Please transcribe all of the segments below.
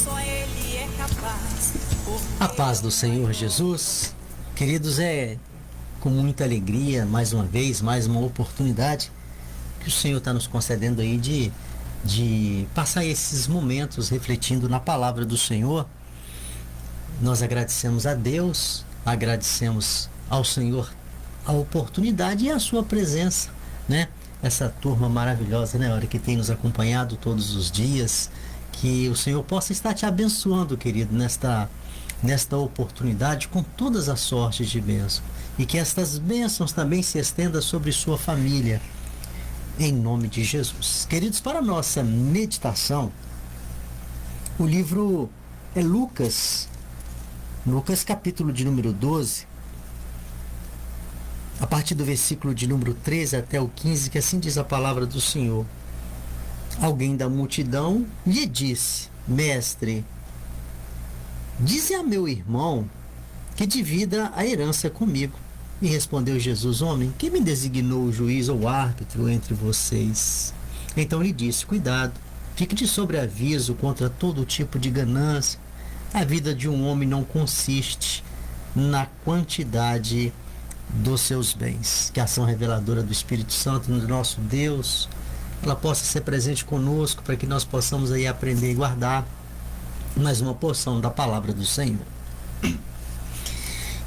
só Ele é capaz. A paz do Senhor Jesus, queridos, é com muita alegria, mais uma vez, mais uma oportunidade que o Senhor está nos concedendo aí de passar esses momentos refletindo na palavra do Senhor. Nós agradecemos a Deus, agradecemos ao Senhor a oportunidade e a sua presença, né? Essa turma maravilhosa, né? A hora que tem nos acompanhado todos os dias, que o Senhor possa estar te abençoando, querido, nesta oportunidade com todas as sortes de bênção, e que estas bênçãos também se estendam sobre sua família, em nome de Jesus. Queridos, para a nossa meditação, o livro é Lucas capítulo de número 12, a partir do versículo de número 13 até o 15, que assim diz a palavra do Senhor. Alguém da multidão lhe disse: Mestre, dize a meu irmão que divida a herança comigo. E respondeu Jesus: Homem, quem me designou o juiz ou árbitro entre vocês? Então lhe disse: Cuidado, fique de sobreaviso contra todo tipo de ganância. A vida de um homem não consiste na quantidade dos seus bens. Que a ação reveladora do Espírito Santo, do nosso Deus, ela possa ser presente conosco, para que nós possamos aí aprender e guardar mais uma porção da palavra do Senhor.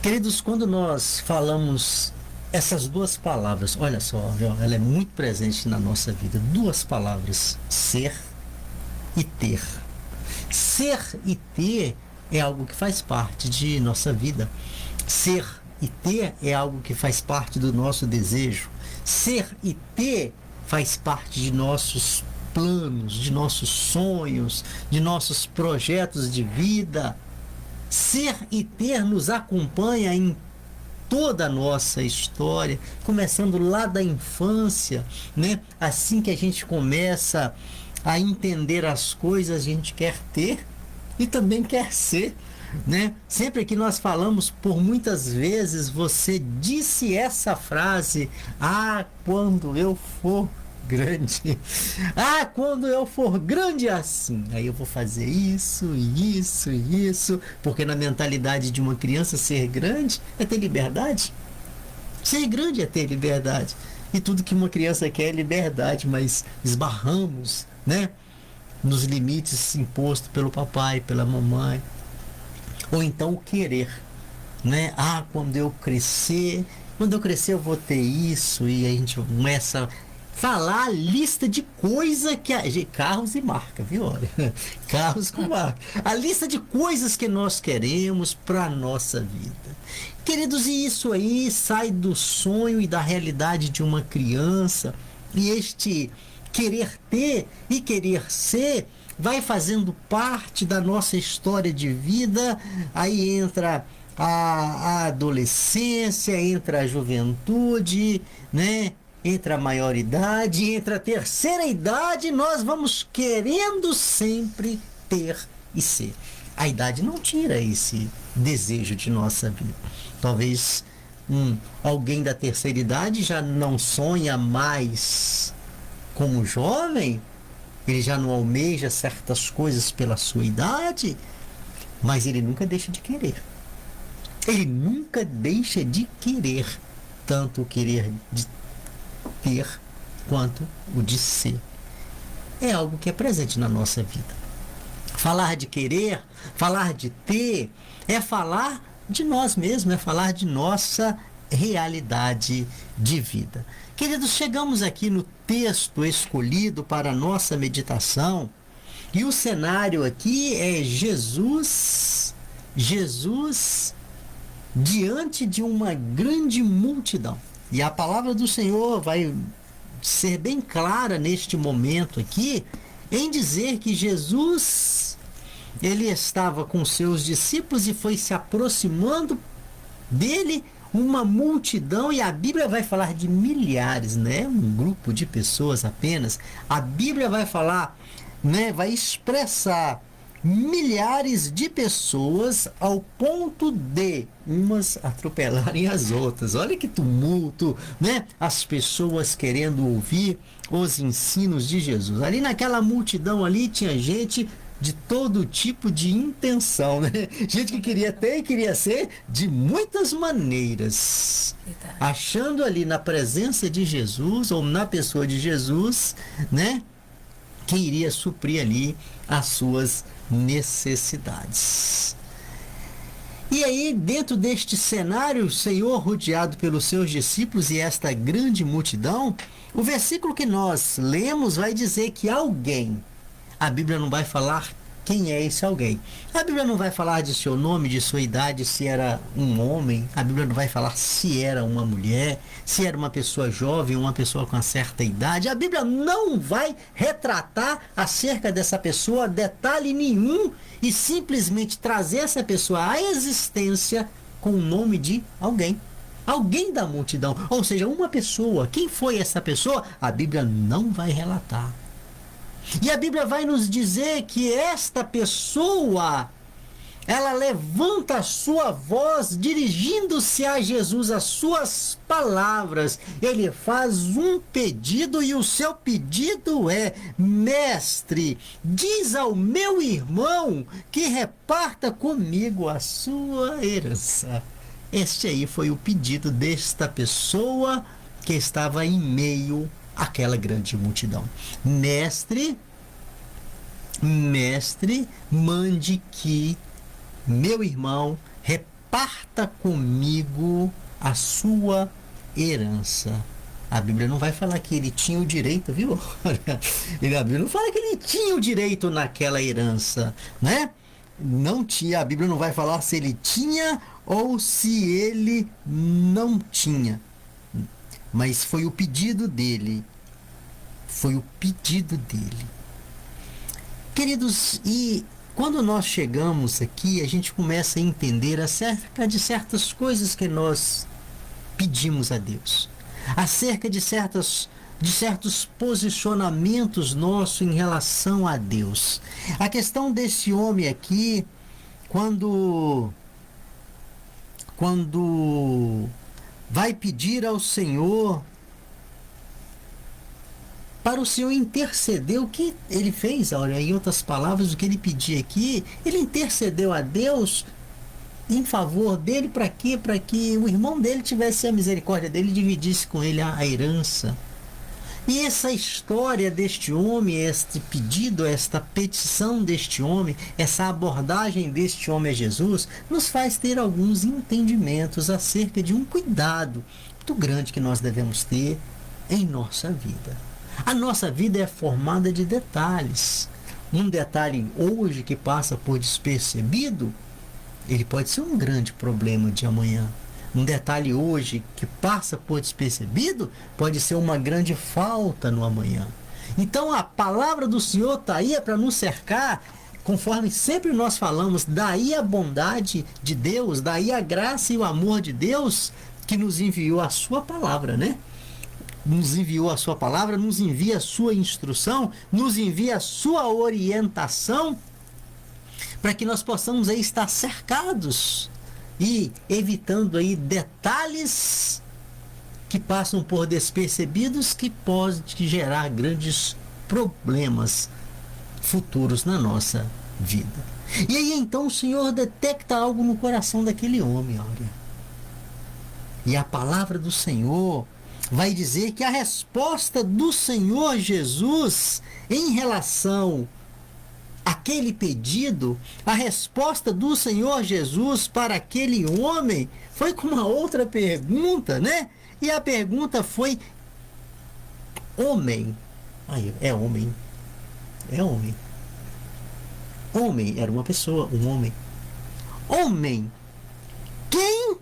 Queridos, quando nós falamos essas duas palavras, olha só, ela é muito presente na nossa vida. Duas palavras: ser e ter. Ser e ter é algo que faz parte de nossa vida. Ser e ter é algo que faz parte do nosso desejo. Ser e ter faz parte de nossos planos, de nossos sonhos, de nossos projetos de vida. Ser e ter nos acompanha em toda a nossa história, começando lá da infância, né? Assim que a gente começa a entender as coisas, a gente quer ter e também quer ser, né? Sempre que nós falamos, por muitas vezes você disse essa frase: quando eu for grande, quando eu for grande assim, aí eu vou fazer isso, isso e isso. Porque na mentalidade de uma criança, ser grande é ter liberdade. Ser grande é ter liberdade. E tudo que uma criança quer é liberdade, mas esbarramos, né, nos limites impostos pelo papai, pela mamãe. Ou então o querer, né? Quando eu crescer eu vou ter isso. E a gente começa a falar a lista de coisa que carros e marca, viu? Olha, carros com marca. A lista de coisas que nós queremos para a nossa vida. Queridos, e isso aí sai do sonho e da realidade de uma criança. E este querer ter e querer ser vai fazendo parte da nossa história de vida. Aí entra a adolescência, entra a juventude, né? Entra a maioridade, entra a terceira idade. Nós vamos querendo sempre ter e ser. A idade não tira esse desejo de nossa vida. Talvez alguém da terceira idade já não sonha mais como jovem, ele já não almeja certas coisas pela sua idade, mas ele nunca deixa de querer. Ele nunca deixa de querer, tanto o querer de ter quanto o de ser. É algo que é presente na nossa vida. Falar de querer, falar de ter, é falar de nós mesmos, é falar de nossa realidade de vida. Queridos, chegamos aqui no texto escolhido para a nossa meditação, e o cenário aqui é Jesus diante de uma grande multidão. E a palavra do Senhor vai ser bem clara neste momento aqui, em dizer que Jesus, ele estava com seus discípulos e foi se aproximando dele uma multidão, e a Bíblia vai falar de milhares, né? Um grupo de pessoas apenas. A Bíblia vai falar, né? Vai expressar milhares de pessoas ao ponto de umas atropelarem as outras. Olha que tumulto, né? As pessoas querendo ouvir os ensinos de Jesus. Ali naquela multidão ali tinha gente de todo tipo de intenção, né? Gente que queria ter e queria ser de muitas maneiras. Verdade. Achando ali na presença de Jesus ou na pessoa de Jesus, né? Que iria suprir ali as suas necessidades. E aí, dentro deste cenário, o Senhor rodeado pelos seus discípulos e esta grande multidão, o versículo que nós lemos vai dizer que alguém, a Bíblia não vai falar quem é esse alguém. A Bíblia não vai falar de seu nome, de sua idade, se era um homem. A Bíblia não vai falar se era uma mulher, se era uma pessoa jovem, uma pessoa com uma certa idade. A Bíblia não vai retratar acerca dessa pessoa detalhe nenhum e simplesmente trazer essa pessoa à existência com o nome de alguém. Alguém da multidão. Ou seja, uma pessoa. Quem foi essa pessoa? A Bíblia não vai relatar. E a Bíblia vai nos dizer que esta pessoa, ela levanta a sua voz dirigindo-se a Jesus, as suas palavras. Ele faz um pedido e o seu pedido é: Mestre, diz ao meu irmão que reparta comigo a sua herança. Este aí foi o pedido desta pessoa que estava em meio àquela grande multidão. Mestre, mande que meu irmão reparta comigo a sua herança. A Bíblia não vai falar que ele tinha o direito, viu? A Bíblia não fala que ele tinha o direito naquela herança, né? Não tinha, a Bíblia não vai falar se ele tinha ou se ele não tinha. Mas foi o pedido dele. Foi o pedido dele. Queridos, e quando nós chegamos aqui, a gente começa a entender acerca de certas coisas que nós pedimos a Deus. Acerca de certos posicionamentos nossos em relação a Deus. A questão desse homem aqui, quando vai pedir ao Senhor para o Senhor interceder, o que ele fez, olha, em outras palavras, o que ele pedia aqui, ele intercedeu a Deus em favor dele, para quê? Para que o irmão dele tivesse a misericórdia dele e dividisse com ele a herança. E essa história deste homem, este pedido, esta petição deste homem, essa abordagem deste homem a Jesus, nos faz ter alguns entendimentos acerca de um cuidado muito grande que nós devemos ter em nossa vida. A nossa vida é formada de detalhes. Um detalhe hoje que passa por despercebido, ele pode ser um grande problema de amanhã. Um detalhe hoje que passa por despercebido pode ser uma grande falta no amanhã. Então a palavra do Senhor está aí para nos cercar, conforme sempre nós falamos, daí a bondade de Deus, daí a graça e o amor de Deus que nos enviou a sua palavra, né? Nos enviou a sua palavra, nos envia a sua instrução, nos envia a sua orientação, para que nós possamos aí estar cercados e evitando aí detalhes que passam por despercebidos, que podem gerar grandes problemas futuros na nossa vida. E aí então o Senhor detecta algo no coração daquele homem, olha. E a palavra do Senhor vai dizer que a resposta do Senhor Jesus em relação àquele pedido, a resposta do Senhor Jesus para aquele homem foi com uma outra pergunta, né? E a pergunta foi: homem. Aí, é homem. É homem. Homem era uma pessoa, um homem. Homem, quem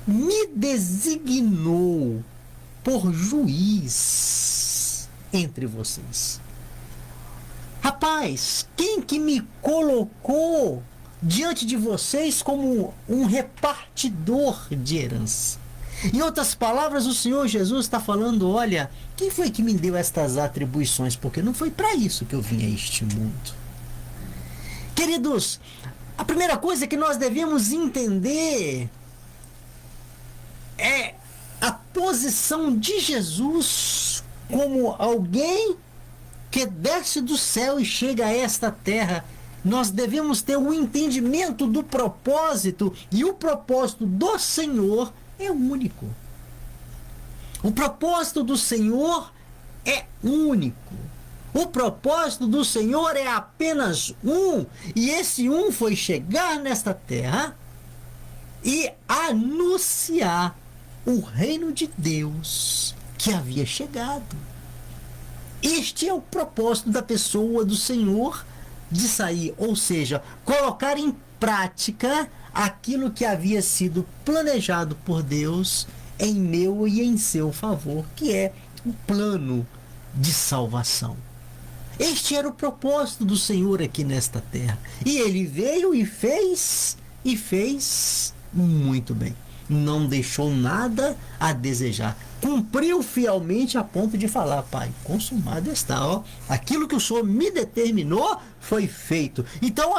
me designou por juiz entre vocês? Rapaz, quem que me colocou diante de vocês como um repartidor de herança? Em outras palavras, o Senhor Jesus está falando: olha, quem foi que me deu estas atribuições? Porque não foi para isso que eu vim a este mundo. Queridos, a primeira coisa que nós devemos entender é a posição de Jesus como alguém que desce do céu e chega a esta terra nós devemos ter o entendimento do propósito, e o propósito do Senhor é único. O propósito do Senhor é único. O propósito do Senhor é apenas um, e esse um foi chegar nesta terra e anunciar o reino de Deus que havia chegado. Este é o propósito da pessoa do Senhor de sair, ou seja, colocar em prática aquilo que havia sido planejado por Deus em meu e em seu favor, que é o plano de salvação. Este era o propósito do Senhor aqui nesta terra. E ele veio e fez muito bem. Não deixou nada a desejar. Cumpriu fielmente a ponto de falar: Pai, consumado está. Ó, aquilo que o Senhor me determinou foi feito. Então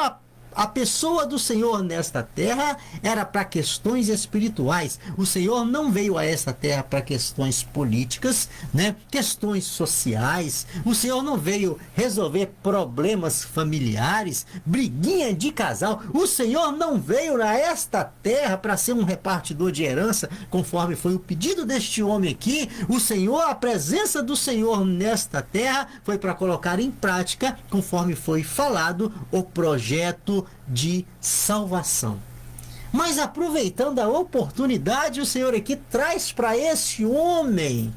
a pessoa do Senhor nesta terra era para questões espirituais. O Senhor não veio a esta terra para questões políticas, né? Questões sociais. O Senhor não veio resolver problemas familiares, briguinha de casal. O Senhor não veio a esta terra para ser um repartidor de herança, conforme foi o pedido deste homem aqui. O Senhor, a presença do Senhor nesta terra foi para colocar em prática, conforme foi falado, o projeto de salvação. Mas aproveitando a oportunidade, o Senhor aqui traz para esse homem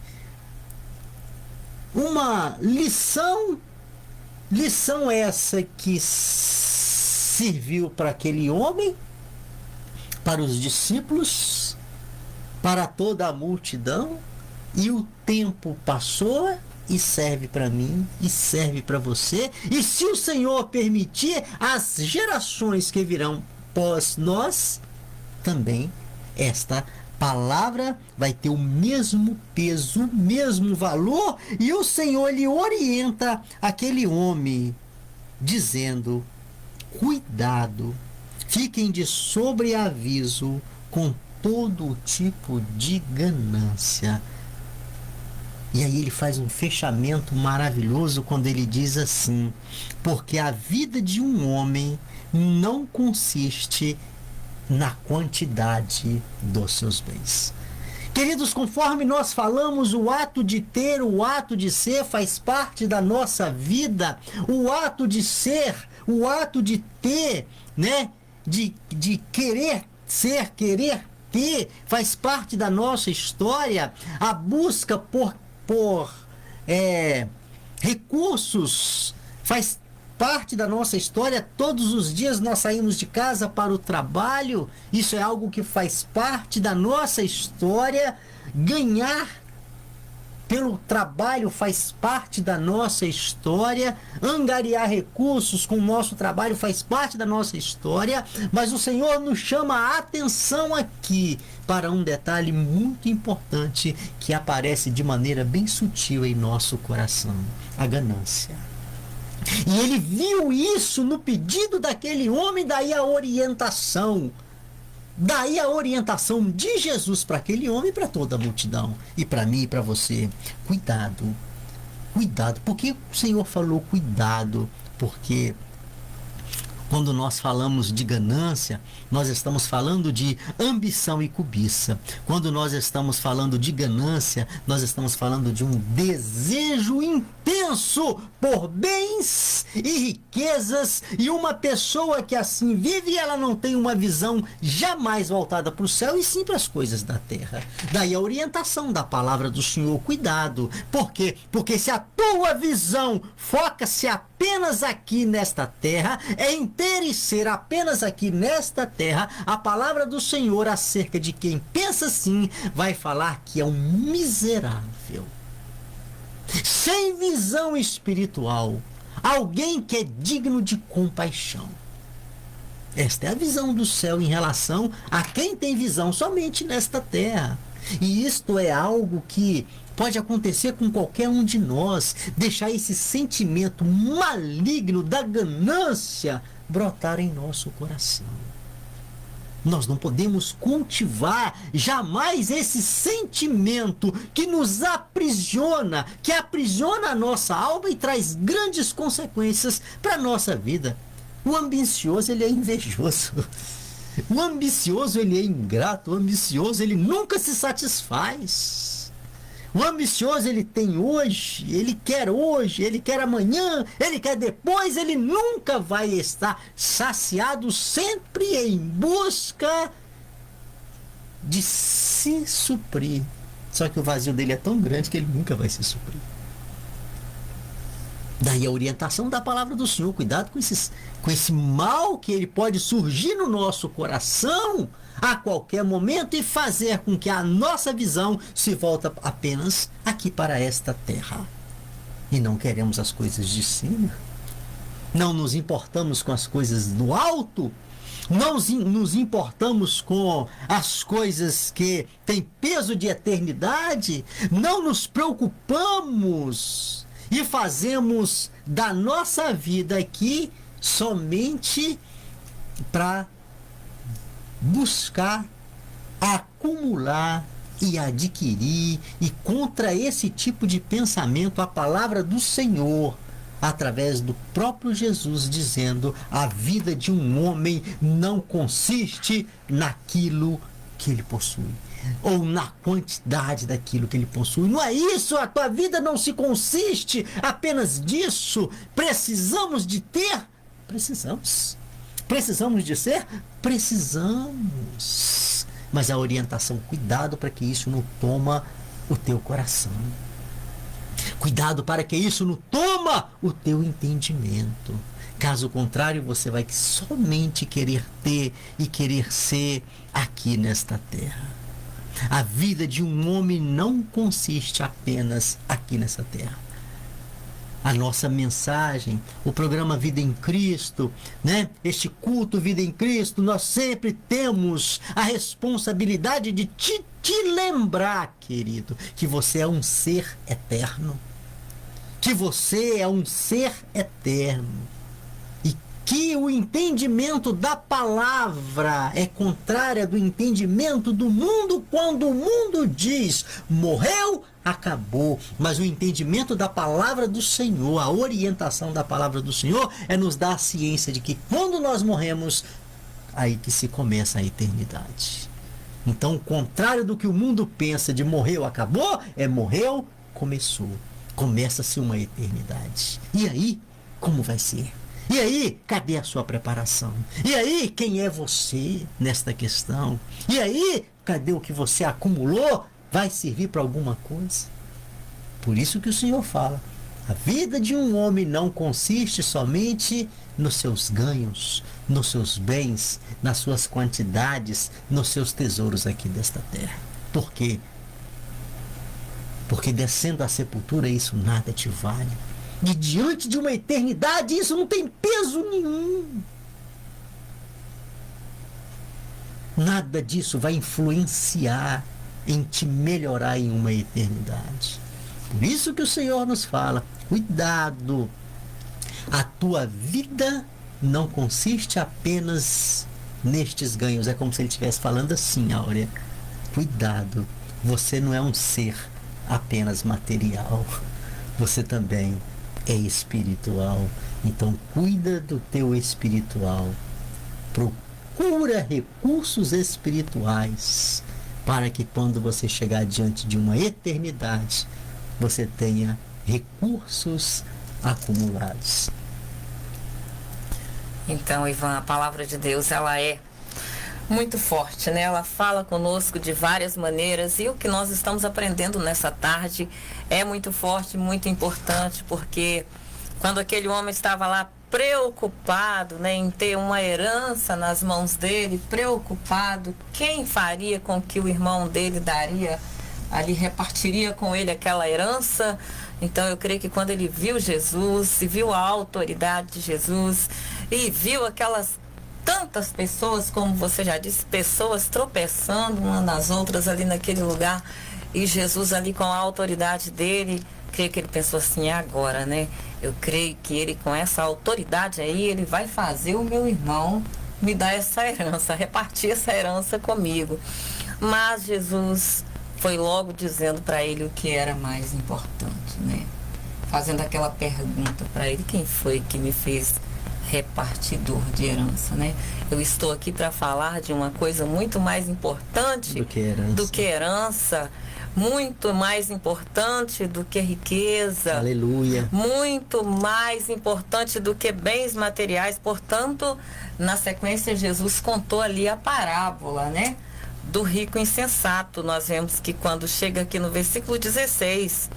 uma lição essa que serviu para aquele homem, para os discípulos, para toda a multidão, e o tempo passou e serve para mim e serve para você, e se o Senhor permitir, as gerações que virão pós nós também, esta palavra vai ter o mesmo peso, o mesmo valor, e o Senhor lhe orienta aquele homem dizendo: cuidado, fiquem de sobreaviso com todo tipo de ganância. E aí ele faz um fechamento maravilhoso quando ele diz assim: porque a vida de um homem não consiste na quantidade dos seus bens. Queridos, conforme nós falamos, o ato de ter, o ato de ser faz parte da nossa vida. O ato de ser, o ato de ter, né? De querer ser, querer ter, faz parte da nossa história. A busca por recursos faz parte da nossa história. Todos os dias nós saímos de casa para o trabalho, isso é algo que faz parte da nossa história. Ganhar pelo trabalho faz parte da nossa história. Angariar recursos com o nosso trabalho faz parte da nossa história. Mas o Senhor nos chama a atenção aqui para um detalhe muito importante que aparece de maneira bem sutil em nosso coração: a ganância. E ele viu isso no pedido daquele homem, daí a orientação de Jesus para aquele homem e para toda a multidão, e para mim e para você: cuidado, cuidado. Por que o Senhor falou cuidado? Porque quando nós falamos de ganância, nós estamos falando de ambição e cobiça. Quando nós estamos falando de ganância, nós estamos falando de um desejo intenso por bens e riquezas, e uma pessoa que assim vive, ela não tem uma visão jamais voltada para o céu, e sim para as coisas da terra. Daí a orientação da palavra do Senhor: cuidado. Por quê? Porque se a tua visão foca-se apenas aqui nesta terra, em ter e ser apenas aqui nesta terra, a palavra do Senhor acerca de quem pensa assim vai falar que é um miserável, sem visão espiritual, alguém que é digno de compaixão. Esta é a visão do céu em relação a quem tem visão somente nesta terra. E isto é algo que pode acontecer com qualquer um de nós, deixar esse sentimento maligno da ganância brotar em nosso coração. Nós não podemos cultivar jamais esse sentimento que nos aprisiona, que aprisiona a nossa alma e traz grandes consequências para a nossa vida. O ambicioso, ele é invejoso. O ambicioso, ele é ingrato. O ambicioso, ele nunca se satisfaz. O ambicioso, ele tem hoje, ele quer amanhã, ele quer depois, ele nunca vai estar saciado, sempre em busca de se suprir. Só que o vazio dele é tão grande que ele nunca vai se suprir. Daí a orientação da palavra do Senhor. Cuidado com esse mal que ele pode surgir no nosso coração a qualquer momento e fazer com que a nossa visão se volta apenas aqui para esta terra. E não queremos as coisas de cima. Não nos importamos com as coisas do alto. Não nos importamos com as coisas que têm peso de eternidade. Não nos preocupamos e fazemos da nossa vida aqui somente para buscar acumular e adquirir. E contra esse tipo de pensamento, a palavra do Senhor, através do próprio Jesus, dizendo: a vida de um homem não consiste naquilo que ele possui, ou na quantidade daquilo que ele possui. Não é isso, a tua vida não se consiste apenas disso. Precisamos de ter? Precisamos. Precisamos de ser? Precisamos. Mas a orientação, cuidado para que isso não toma o teu coração. Cuidado para que isso não toma o teu entendimento. Caso contrário, você vai somente querer ter e querer ser aqui nesta terra. A vida de um homem não consiste apenas aqui nessa terra. A nossa mensagem, o programa Vida em Cristo, né? Este culto Vida em Cristo, nós sempre temos a responsabilidade de te lembrar, querido, que você é um ser eterno. Que você é um ser eterno. E que o entendimento da palavra é contrária do entendimento do mundo, quando o mundo diz: morreu, acabou. Mas o entendimento da palavra do Senhor, a orientação da palavra do Senhor, é nos dar a ciência de que quando nós morremos, aí que se começa a eternidade. Então, o contrário do que o mundo pensa de morreu, acabou, é morreu, começou. Começa-se uma eternidade. E aí, como vai ser? E aí, cadê a sua preparação? E aí, quem é você nesta questão? E aí, cadê o que você acumulou? Vai servir para alguma coisa? Por isso que o Senhor fala: a vida de um homem não consiste somente nos seus ganhos, nos seus bens, nas suas quantidades, nos seus tesouros aqui desta terra. Por quê? Porque descendo à sepultura, isso nada te vale. E diante de uma eternidade, isso não tem peso nenhum. Nada disso vai influenciar em te melhorar em uma eternidade. Por isso que o Senhor nos fala: cuidado, a tua vida não consiste apenas nestes ganhos. É como se ele estivesse falando assim, Áurea: cuidado, você não é um ser apenas material, você também é espiritual. Então cuida do teu espiritual, procura recursos espirituais, para que quando você chegar diante de uma eternidade, você tenha recursos acumulados. Então, Ivan, a palavra de Deus, ela é muito forte, né? Ela fala conosco de várias maneiras, e o que nós estamos aprendendo nessa tarde é muito forte, muito importante, porque quando aquele homem estava lá preocupado, né, em ter uma herança nas mãos dele, preocupado quem faria com que o irmão dele daria ali, repartiria com ele aquela herança. Então eu creio que quando ele viu Jesus, e viu a autoridade de Jesus, e viu aquelas tantas pessoas, como você já disse, pessoas tropeçando umas nas outras ali naquele lugar, e Jesus ali com a autoridade dele, creio que ele pensou assim: é agora, né? Eu creio que ele, com essa autoridade aí, ele vai fazer o meu irmão me dar essa herança, repartir essa herança comigo. Mas Jesus foi logo dizendo para ele o que era mais importante, né? Fazendo aquela pergunta para ele: quem foi que me fez repartidor de herança, né? Eu estou aqui para falar de uma coisa muito mais importante do que herança, muito mais importante do que riqueza. Aleluia. Muito mais importante do que bens materiais. Portanto, na sequência, Jesus contou ali a parábola, né? Do rico insensato. Nós vemos que quando chega aqui no versículo 16,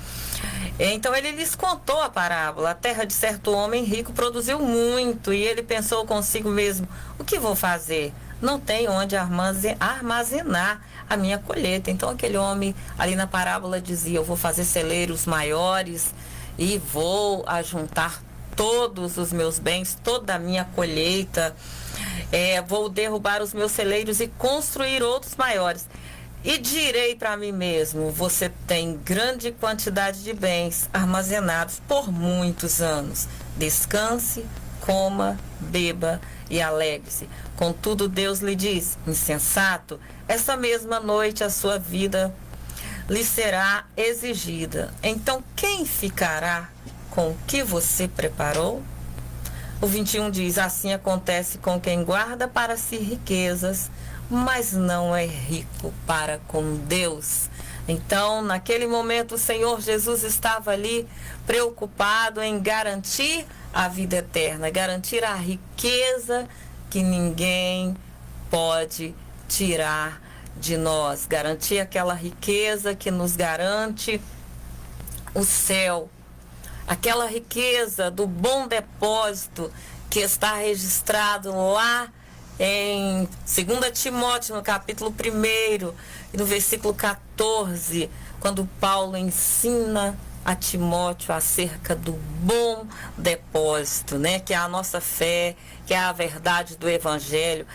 então ele lhes contou a parábola. A terra de certo homem rico produziu muito, e ele pensou consigo mesmo: o que vou fazer? Não tenho onde armazenar a minha colheita. Então aquele homem ali na parábola dizia: eu vou fazer celeiros maiores e vou ajuntar todos os meus bens, toda a minha colheita, vou derrubar os meus celeiros e construir outros maiores. E direi para mim mesmo: você tem grande quantidade de bens armazenados por muitos anos. Descanse, coma, beba e alegre-se. Contudo, Deus lhe diz: insensato, essa mesma noite a sua vida lhe será exigida. Então, quem ficará com o que você preparou? O 21 diz: assim acontece com quem guarda para si riquezas, mas não é rico para com Deus. Então, naquele momento, o Senhor Jesus estava ali preocupado em garantir a vida eterna, garantir a riqueza que ninguém pode tirar de nós, garantir aquela riqueza que nos garante o céu, aquela riqueza do bom depósito que está registrado lá em 2 Timóteo, no capítulo 1, e no versículo 14, quando Paulo ensina a Timóteo acerca do bom depósito, né? Que é a nossa fé, que é a verdade do Evangelho,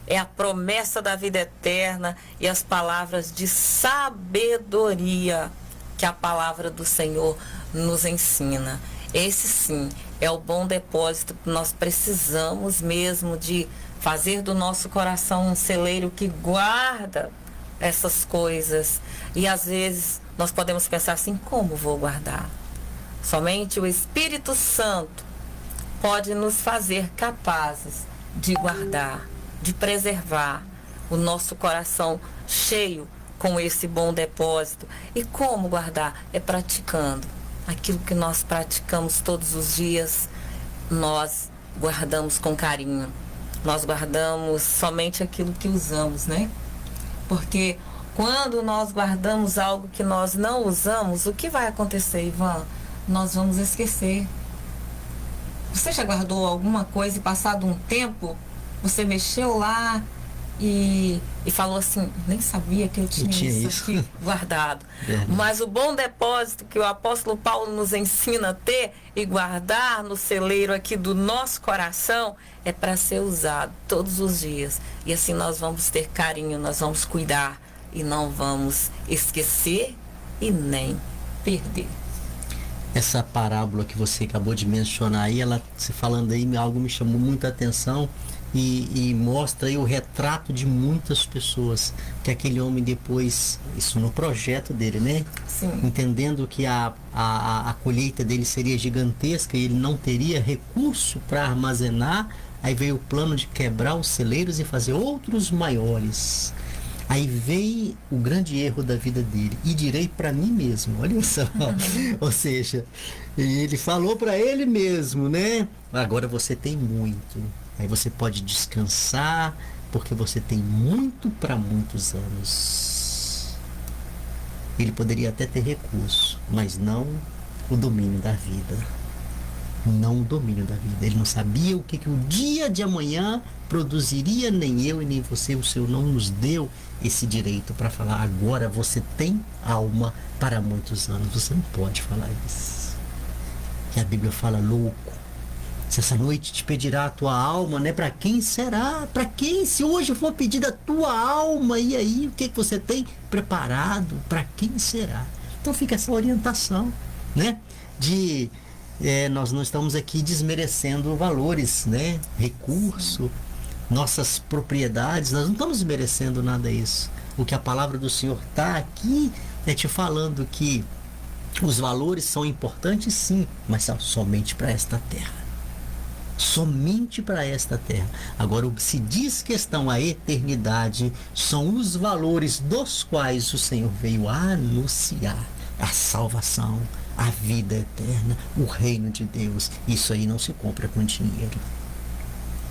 é a promessa da vida eterna e as palavras de sabedoria que a palavra do Senhor nos ensina. Esse sim é o bom depósito que nós precisamos mesmo de fazer do nosso coração um celeiro que guarda essas coisas. E às vezes nós podemos pensar assim: como vou guardar? Somente o Espírito Santo pode nos fazer capazes de guardar, de preservar o nosso coração cheio com esse bom depósito. E como guardar? É praticando aquilo que nós praticamos todos os dias. Nós guardamos com carinho, nós guardamos somente aquilo que usamos, né? Porque quando nós guardamos algo que nós não usamos, o que vai acontecer, Ivan? Nós vamos esquecer. Você já guardou alguma coisa e passado um tempo, você mexeu lá e falou assim: nem sabia que eu tinha isso aqui guardado. Mas o bom depósito que o apóstolo Paulo nos ensina a ter e guardar no celeiro aqui do nosso coração é para ser usado todos os dias. E assim nós vamos ter carinho, nós vamos cuidar e não vamos esquecer e nem perder. Essa parábola que você acabou de mencionar aí, ela, se falando aí, algo me chamou muita atenção e mostra aí o retrato de muitas pessoas, que aquele homem depois, isso no projeto dele, né? Sim. Entendendo que a colheita dele seria gigantesca e ele não teria recurso para armazenar, aí veio o plano de quebrar os celeiros e fazer outros maiores. Aí veio o grande erro da vida dele: e direi para mim mesmo, olha só. Ou seja, ele falou para ele mesmo, né? Agora você tem muito, aí você pode descansar, porque você tem muito para muitos anos. Ele poderia até ter recurso, mas não o domínio da vida. Não o domínio da vida. Ele não sabia o que o dia de amanhã produziria, nem eu e nem você. O Senhor não nos deu esse direito para falar: agora você tem alma para muitos anos. Você não pode falar isso. E a Bíblia fala: louco, se essa noite te pedirá a tua alma, né? Para quem será? Para quem? Se hoje for pedida a tua alma, e aí o que você tem preparado? Para quem será? Então fica essa orientação, né? Nós não estamos aqui desmerecendo valores, né? Recurso, nossas propriedades, nós não estamos desmerecendo nada disso. O que a palavra do Senhor está aqui é te falando que os valores são importantes, sim, mas são somente para esta terra. somente para esta terra. Agora, o que se diz questão à eternidade são os valores dos quais o Senhor veio anunciar a salvação, a vida eterna, o reino de Deus. Isso aí não se compra com dinheiro.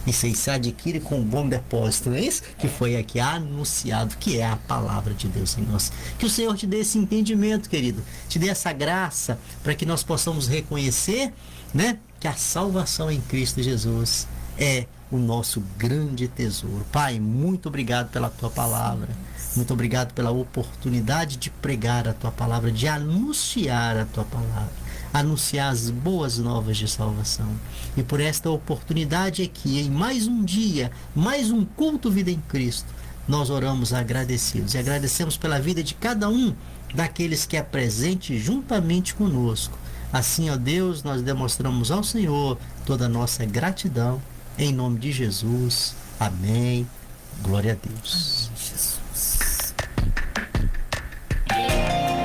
Isso aí se adquire com um bom depósito, não é isso? Que foi aqui anunciado, que é a palavra de Deus em nós. Que o Senhor te dê esse entendimento, querido. Te dê essa graça para que nós possamos reconhecer, né, que a salvação em Cristo Jesus é o nosso grande tesouro. Pai, muito obrigado pela tua palavra. Muito obrigado pela oportunidade de pregar a tua palavra, de anunciar a tua palavra, anunciar as boas novas de salvação. E por esta oportunidade aqui, em mais um dia, mais um culto Vida em Cristo, nós oramos agradecidos e agradecemos pela vida de cada um daqueles que é presente juntamente conosco. Assim, ó Deus, nós demonstramos ao Senhor toda a nossa gratidão, em nome de Jesus. Amém. Glória a Deus.